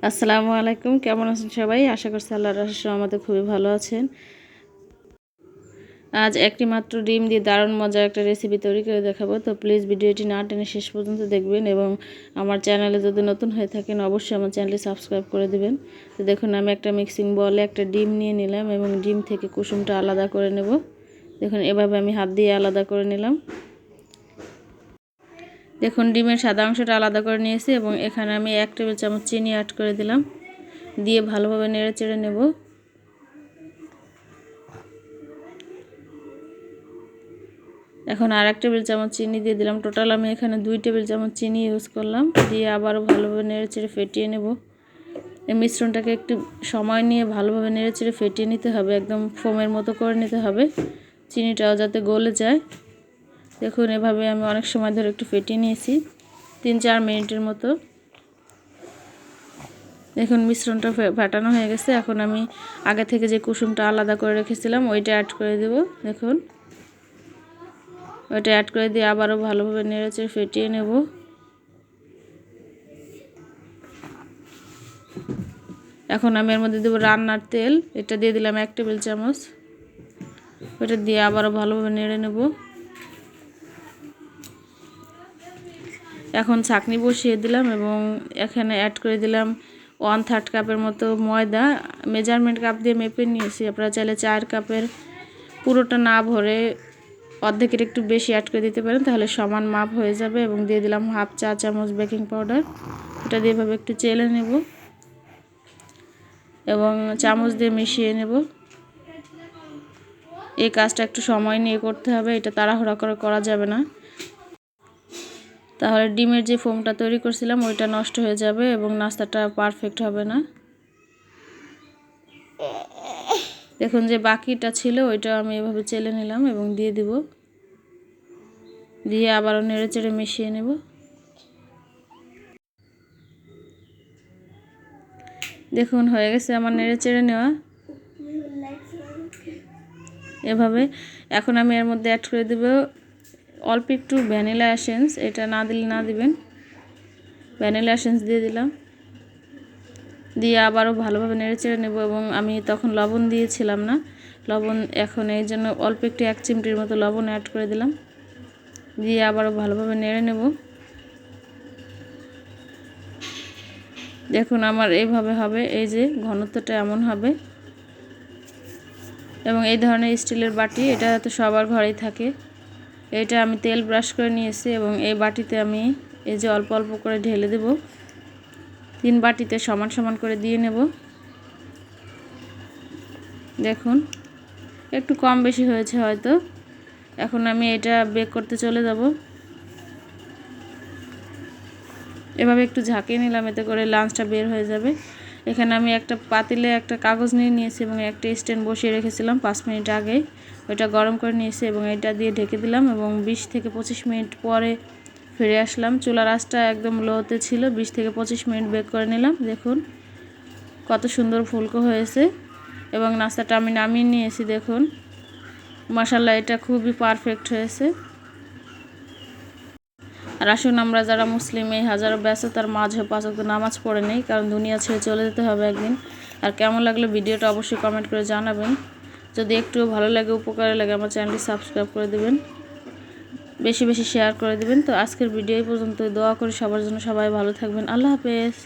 আসসালামু আলাইকুম, কেমন আছেন সবাই? আশা করছি আল্লাহর রহমতে খুবই ভালো আছেন। আজ একটি মাত্র ডিম দিয়ে দারুণ মজার একটা রেসিপি তৈরি করে দেখাবো। তো প্লিজ ভিডিওটি না টেনে শেষ পর্যন্ত দেখবেন এবং আমার চ্যানেলে যদি নতুন হয়ে থাকেন অবশ্যই আমার চ্যানেলটি সাবস্ক্রাইব করে দিবেন। তো দেখুন, আমি একটা মিক্সিং বলে একটা ডিম নিয়ে নিলাম এবং ডিম থেকে কুসুমটা আলাদা করে নেব। দেখুন, এভাবে আমি হাত দিয়ে আলাদা করে নিলাম। দেখুন, ডিমের সাদা অংশটা আলাদা করে নিয়েছি এবং এখানে আমি 1 টেবিল চামচ চিনি অ্যাড করে দিলাম। দিয়ে ভালোভাবে নেড়ে চেড়ে নেব। এখন আর 1 টেবিল চামচ চিনি দিয়ে দিলাম। টোটাল আমি এখানে 2 টেবিল চামচ চিনি ইউজ করলাম। দিয়ে আবারও ভালোভাবে নেড়ে চেড়ে ফেটিয়ে নেব। এই মিশ্রণটাকে একটু সময় নিয়ে ভালোভাবে নেড়ে চেড়ে ফেটিয়ে নিতে হবে, একদম ফোমের মতো করে নিতে হবে, চিনিটাও যাতে গলে যায়। দেখুন, এভাবে আমি অনেক সময় ধরে একটু ফেটিয়ে নিয়েছি, 3-4 মিনিটের মতো। দেখুন, মিশ্রণটা ফাটানো হয়ে গেছে। এখন আমি আগে থেকে যে কুসুমটা আলাদা করে রেখেছিলাম ওইটা অ্যাড করে দেব। দেখুন, ওইটা অ্যাড করে দিয়ে আবারও ভালোভাবে নেড়েচেড়ে ফেটিয়ে নেব। এখন আমি এর মধ্যে দেবো রান্নার তেল। এটা দিয়ে দিলাম 1 টেবিল চামচ। ওটা দিয়ে আবারও ভালোভাবে নেড়ে নেব। এখন ছাঁকনি বসিয়ে দিলাম এবং এখানে অ্যাড করে দিলাম 1/3 কাপের মতো ময়দা। মেজারমেন্ট কাপ দিয়ে মেপে নিয়েছি। আপনারা চাইলে 4 কাপের পুরোটা না ভরে অর্ধেকের একটু বেশি অ্যাড করে দিতে পারেন, তাহলে সমান মাপ হয়ে যাবে। এবং দিয়ে দিলাম 1/2 চা চামচ বেকিং পাউডার। এটা দিয়ে এভাবে একটু চেলে নেব এবং চামচ দিয়ে মিশিয়ে নেব। এই কাজটা একটু সময় নিয়ে করতে হবে, এটা তাড়াহুড়া করে করা যাবে না, তাহলে ডিমের যে ফোমটা তৈরি করছিলাম ওইটা নষ্ট হয়ে যাবে এবং নাস্তাটা পারফেক্ট হবে না। দেখুন, যে বাকিটা ছিল ওইটা আমি এভাবে চেলে নিলাম এবং দিয়ে দিব। দিয়ে আবারও নেড়ে চেড়ে মিশিয়ে নেব। দেখুন, হয়ে গেছে আমার নেড়ে চেড়ে নেওয়া এভাবে। এখন আমি এর মধ্যে অ্যাড করে দেব অল্প একটু ভ্যানিলা এসেন্স। এটা না দিলে না দিবেন। ভ্যানিলা এসেন্স দিয়ে দিলাম। দিয়ে আবারও ভালোভাবে নেড়ে চেড়ে নেব এবং আমি তখন লবণ দিয়েছিলাম না, লবণ এখন এই জন্য অল্প একটু 1 চিমটির মতো লবণ অ্যাড করে দিলাম। দিয়ে আবারও ভালোভাবে নেড়ে নেব। দেখুন, আমার এইভাবে হবে, এই যে ঘনত্বটা এমন হবে। এবং এই ধরনের স্টিলের বাটি, এটা তো সবার ঘরেই থাকে। এটা আমি তেল ব্রাশ করে নিয়েছি এবং এই বাটিতে আমি এই যে অল্প অল্প করে ঢেলে দেব। 3 বাটিতে সমান সমান করে দিয়ে নেব। দেখুন, একটু কম বেশি হয়েছে হয়তো। এখন আমি এটা বেক করতে চলে যাব। এভাবে একটু ঝাঁকিয়ে নিলাম, এতে করে লাঞ্চটা বের হয়ে যাবে। এখানে আমি একটা পাতিলে একটা কাগজ নিয়ে নিয়েছি এবং একটা স্ট্যান্ড বসিয়ে রেখেছিলাম 5 মিনিট আগে। ওইটা গরম করে নিয়েছি এবং এটা দিয়ে ঢেকে দিলাম এবং 20 থেকে 25 মিনিট পরে ফিরে আসলাম। চুলার আঁচটা একদম লোতে ছিল। 20 থেকে 25 মিনিট বেক করে নিলাম। দেখুন কত সুন্দর ফুলকো হয়েছে এবং নাস্তাটা আমি নামিয়ে নিয়েছি। দেখুন, মাশাআল্লাহ, এটা খুবই পারফেক্ট হয়েছে। আর আসুন, আমরা যারা মুসলিম এই হাজারো ব্যস্ততার মাঝে 5 ওয়াক্ত নামাজ পড়ে নেই, কারণ দুনিয়া ছেড়ে চলে যেতে হবে একদিন। আর কেমন লাগলো ভিডিওটা অবশ্যই কমেন্ট করে জানাবেন। যদি একটু ভালো লাগে, উপকারে লাগে, আমার চ্যানেলটি সাবস্ক্রাইব করে দেবেন, বেশি বেশি শেয়ার করে দেবেন। তো আজকের ভিডিও এই পর্যন্ত। দোয়া করি সবার জন্য, সবাই ভালো থাকবেন। আল্লাহ হাফেজ।